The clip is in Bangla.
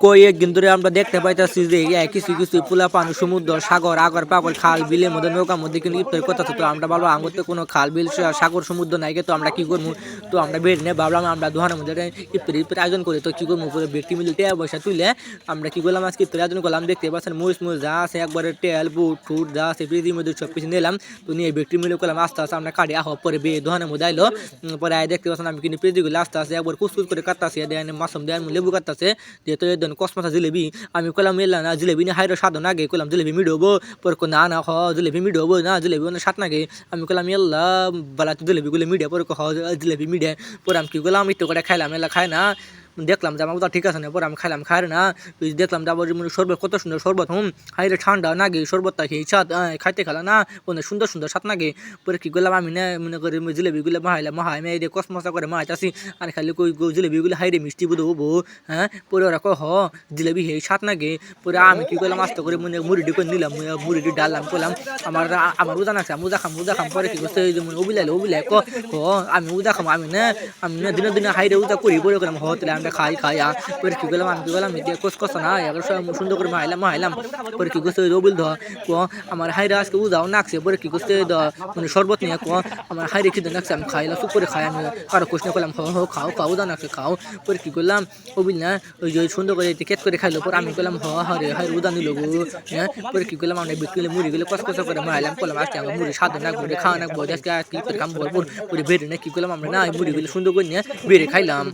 কয়েকদিন ধরে আমরা দেখতে পাইতেছি যে কিছু কিছু পোলা পানি সমুদ্র সাগর আগর পাগল খাল বিলের মধ্যে নৌকার মধ্যে কিন্তু ইফতার করতেছে। তো আমরা ভাবলাম আঙুরতে কোনো খাল বিল সাগর সমুদ্র নাই, তো আমরা কি করবো? তো আমরা বের নিয়ে ভাবলাম আমরা দোকানের মধ্যে ইফতার আয়োজন করি। তো কি করবো, পুরো ব্যক্তি মিলে টেয়া পয়সা তুলে আমরা কি করলাম, আজকে ইফতার আয়োজন করলাম। দেখতে পাচ্ছেন মরিচ মরিচ যা আছে একবারে তেল বুট টুট যা আছে ফ্রিজের মধ্যে সব কিছু নিলাম। তো নিয়ে ব্যক্তি মিলে করলাম আস্তে আস্তে আমরা কাটি আহ পরে বে দোকানের মধ্যে আইলো। পরে দেখতে পাচ্ছেন আমি কিন্তু পেঁয়াজগুলো আস্তে আস্তে একবার কুচকুচ করে কাটতেছি, দেন মাসুম দেন লেবু কাটতেছে, যেহেতু দেন কসমসা জিলেবি। আমি কলাম এলাম না জিলেবি না হাইরো সাধন আগে কলাম জিলেবি মিডবো, পরে না না হ জিলেবি মিডবো না জিলেবি না সাত নাগে। আমি কলাম এল্লা বালা জিলেবিগুলো মিডিয়া পরে হ জিলেবি মিডিয়া। পরে আমি কি করলাম একটু করে খাইলাম, এলা খায় না দেখলাম যে আমার কথা ঠিক আছে না। পরে আমি খাইলাম, খাই না দেখলাম যে আবার শরবত কত সুন্দর শরবত হাইরে ঠান্ডা নাগে শরবতটা খেয়ে সাত খাইতে খেলা না অনেক সুন্দর সুন্দর সাত নাগে। পরে কি করলাম আমি না মনে করি জিলেবিগুলো মাহাই মেয়ে কসমসা করে মাহাইতাছি আর খালি কই জিলেবিগুলো হাইরে মিষ্টি বুধ হবো। হ্যাঁ পরে ওরা কহ জিলেবি হে সাত নাগে। পরে আমি কি করলাম আস্তে করে মুড়িটি করে নিলাম, মুড়িটি ডাললাম করলাম আমার উজান আছে আমি উজা খাম। পরে কি করছে ওবিলাইলে ক আমি উজা খাম, আমি না দিনে দিনে হাইরে উজা করি পরে করলাম হতলে আমরা খাই পরে কি করলাম আমি কি করলাম কস না এবার সুন্দর করে মাহাইলাম। পরে কি করছে রবিল আমার হাইরে আজকে উজাও নাকছে। পরে কি করছে শরবত নিয়ে আমার হাইরে খিদে নাকছে, আমি খাইলাম চুপ করে খাই। আমি কারো কোশ্চেন করলাম খাও উজা নাকছে খাও। পরে কি করলাম ওবিল না ওই যে সুন্দর করে কেট করে খাইলো। পরে আমি করলাম হরে হাইরে উজা নিল গো। হ্যাঁ পরে কি করলাম আমরা বিক্রি মুড়ি গুলো কস করে মাহাইলাম করলাম আজকে আমার মুড়ি সাদে নাকবো খাওয়া নাকবো আজকে কি করে খাম পরে বেড়ে না কি করলাম আমরা না মুড়িগুলো সুন্দর করে নিয়ে বেড়ে খাইলাম।